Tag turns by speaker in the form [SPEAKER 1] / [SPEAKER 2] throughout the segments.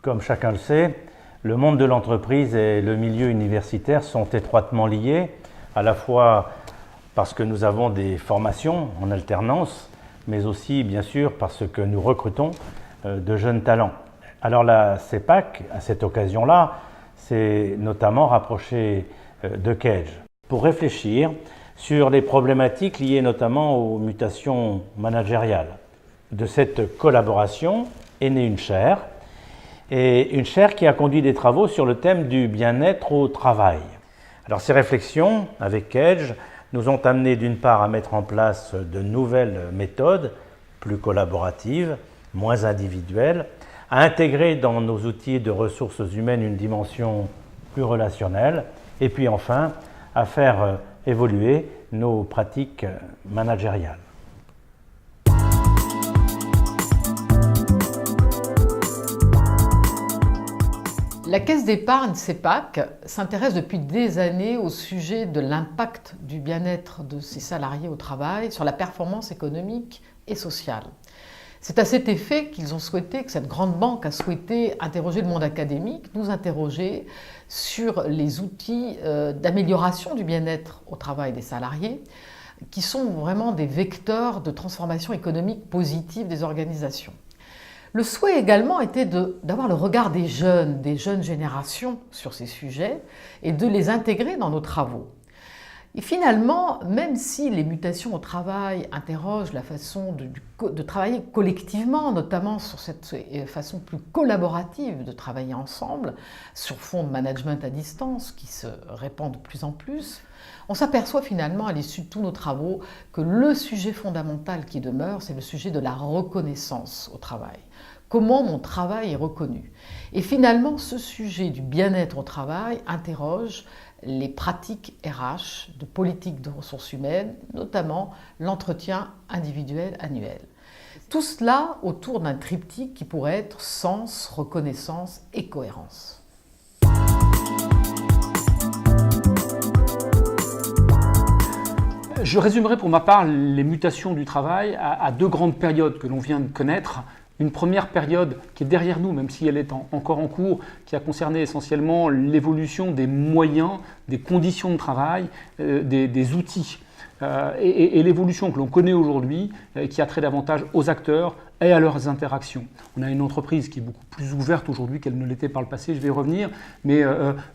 [SPEAKER 1] Comme chacun le sait, le monde de l'entreprise et le milieu universitaire sont étroitement liés, à la fois parce que nous avons des formations en alternance, mais aussi bien sûr parce que nous recrutons de jeunes talents. Alors la CEPAC, à cette occasion-là, s'est notamment rapprochée de Cage pour réfléchir sur les problématiques liées notamment aux mutations managériales. De cette collaboration est née une chaire, et une chaire qui a conduit des travaux sur le thème du bien-être au travail. Alors ces réflexions avec Cage nous ont amené d'une part à mettre en place de nouvelles méthodes plus collaboratives, moins individuelles, à intégrer dans nos outils de ressources humaines une dimension plus relationnelle, et puis enfin à faire évoluer nos pratiques managériales.
[SPEAKER 2] La Caisse d'épargne CEPAC s'intéresse depuis des années au sujet de l'impact du bien-être de ses salariés au travail sur la performance économique et sociale. C'est à cet effet que cette grande banque a souhaité interroger le monde académique, nous interroger sur les outils d'amélioration du bien-être au travail des salariés, qui sont vraiment des vecteurs de transformation économique positive des organisations. Le souhait également était d'avoir le regard des jeunes générations sur ces sujets et de les intégrer dans nos travaux. Et finalement, même si les mutations au travail interrogent la façon de travailler collectivement, notamment sur cette façon plus collaborative de travailler ensemble, sur fond de management à distance qui se répand de plus en plus, on s'aperçoit finalement à l'issue de tous nos travaux que le sujet fondamental qui demeure, c'est le sujet de la reconnaissance au travail. Comment mon travail est reconnu? Et finalement, ce sujet du bien-être au travail interroge les pratiques RH de politique de ressources humaines, notamment l'entretien individuel annuel. Tout cela autour d'un triptyque qui pourrait être sens, reconnaissance et cohérence.
[SPEAKER 3] Je résumerai pour ma part les mutations du travail à deux grandes périodes que l'on vient de connaître. Une première période qui est derrière nous, même si elle est encore en cours, qui a concerné essentiellement l'évolution des moyens, des conditions de travail, des outils. Et l'évolution que l'on connaît aujourd'hui, qui a trait davantage aux acteurs et à leurs interactions. On a une entreprise qui est beaucoup plus ouverte aujourd'hui qu'elle ne l'était par le passé, je vais y revenir, mais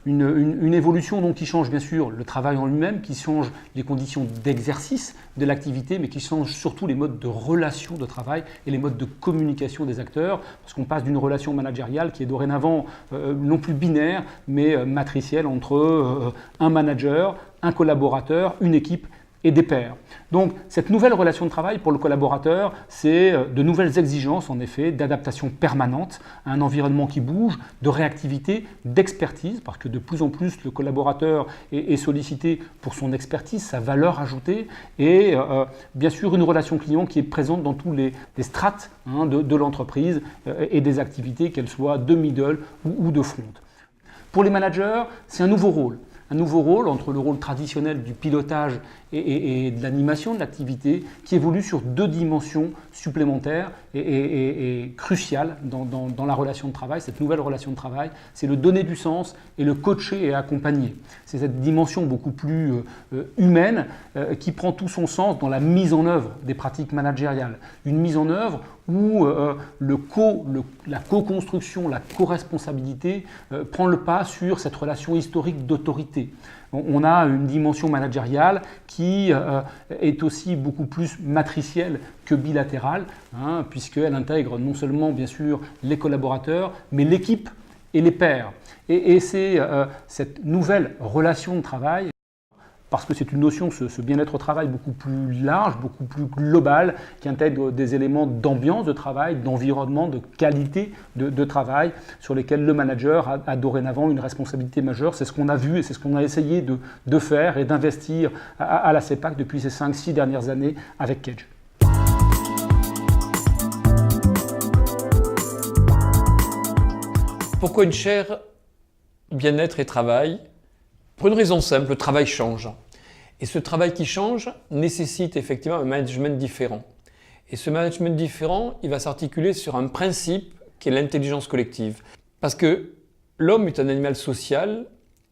[SPEAKER 3] une évolution donc qui change bien sûr le travail en lui-même, qui change les conditions d'exercice de l'activité, mais qui change surtout les modes de relation de travail et les modes de communication des acteurs, parce qu'on passe d'une relation managériale qui est dorénavant non plus binaire, mais matricielle entre un manager, un collaborateur, une équipe et des pairs. Donc cette nouvelle relation de travail pour le collaborateur, c'est de nouvelles exigences en effet, d'adaptation permanente à un environnement qui bouge, de réactivité, d'expertise, parce que de plus en plus le collaborateur est sollicité pour son expertise, sa valeur ajoutée, et bien sûr une relation client qui est présente dans tous les strates de l'entreprise et des activités, qu'elles soient de middle ou de front. Pour les managers, c'est un nouveau rôle. Un nouveau rôle entre le rôle traditionnel du pilotage et de l'animation de l'activité qui évolue sur deux dimensions supplémentaires et cruciales dans la relation de travail. Cette nouvelle relation de travail, c'est le donner du sens et le coacher et accompagner. C'est cette dimension beaucoup plus humaine qui prend tout son sens dans la mise en œuvre des pratiques managériales. Une mise en œuvre où la co-construction, la co-responsabilité prend le pas sur cette relation historique d'autorité. On a une dimension managériale qui est aussi beaucoup plus matricielle que bilatérale, hein, puisqu'elle intègre non seulement bien sûr les collaborateurs, mais l'équipe et les pairs. Et c'est cette nouvelle relation de travail, parce que c'est une notion, ce bien-être au travail, beaucoup plus large, beaucoup plus global, qui intègre des éléments d'ambiance de travail, d'environnement, de qualité de travail, sur lesquels le manager a dorénavant une responsabilité majeure. C'est ce qu'on a vu et c'est ce qu'on a essayé de faire et d'investir à la CEPAC depuis ces 5-6 dernières années avec Kedge.
[SPEAKER 4] Pourquoi une chaire bien-être et travail? Pour une raison simple, le travail change. Et ce travail qui change nécessite effectivement un management différent. Et ce management différent, il va s'articuler sur un principe qui est l'intelligence collective. Parce que l'homme est un animal social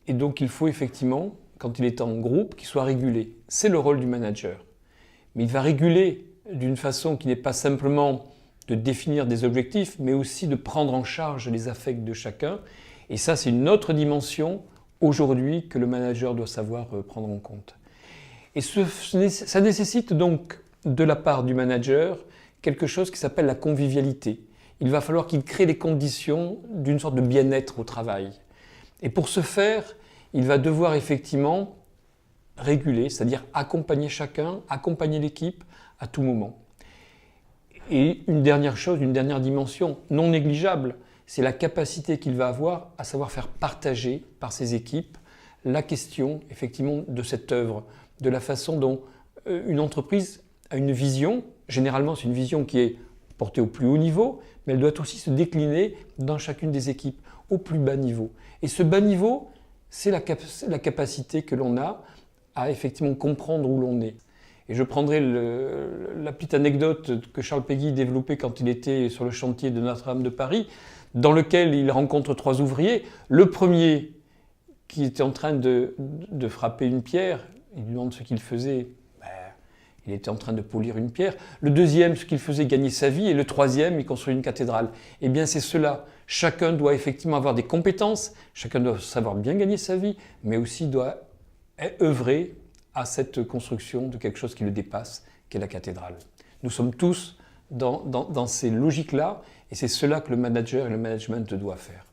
[SPEAKER 4] et donc il faut effectivement, quand il est en groupe, qu'il soit régulé. C'est le rôle du manager. Mais il va réguler d'une façon qui n'est pas simplement de définir des objectifs, mais aussi de prendre en charge les affects de chacun. Et ça, c'est une autre dimension aujourd'hui que le manager doit savoir prendre en compte. Et ça nécessite donc de la part du manager quelque chose qui s'appelle la convivialité. Il va falloir qu'il crée les conditions d'une sorte de bien-être au travail. Et pour ce faire, il va devoir effectivement réguler, c'est-à-dire accompagner chacun, accompagner l'équipe à tout moment. Et une dernière chose, une dernière dimension non négligeable, c'est la capacité qu'il va avoir à savoir faire partager par ses équipes la question effectivement de cette œuvre, de la façon dont une entreprise a une vision. Généralement, c'est une vision qui est portée au plus haut niveau, mais elle doit aussi se décliner dans chacune des équipes, au plus bas niveau. Et ce bas niveau, c'est la capacité que l'on a à effectivement comprendre où l'on est. Et je prendrai la petite anecdote que Charles Péguy développait quand il était sur le chantier de Notre-Dame de Paris, dans lequel il rencontre 3 ouvriers. Le premier, qui était en train de frapper une pierre, il lui demande ce qu'il faisait. Il était en train de polir une pierre. Le deuxième, ce qu'il faisait, gagner sa vie. Et le troisième, il construit une cathédrale. Eh bien, c'est cela. Chacun doit effectivement avoir des compétences, chacun doit savoir bien gagner sa vie, mais aussi doit œuvrer à cette construction de quelque chose qui le dépasse, qu'est la cathédrale. Nous sommes tous dans ces logiques-là, et c'est cela que le manager et le management doivent faire.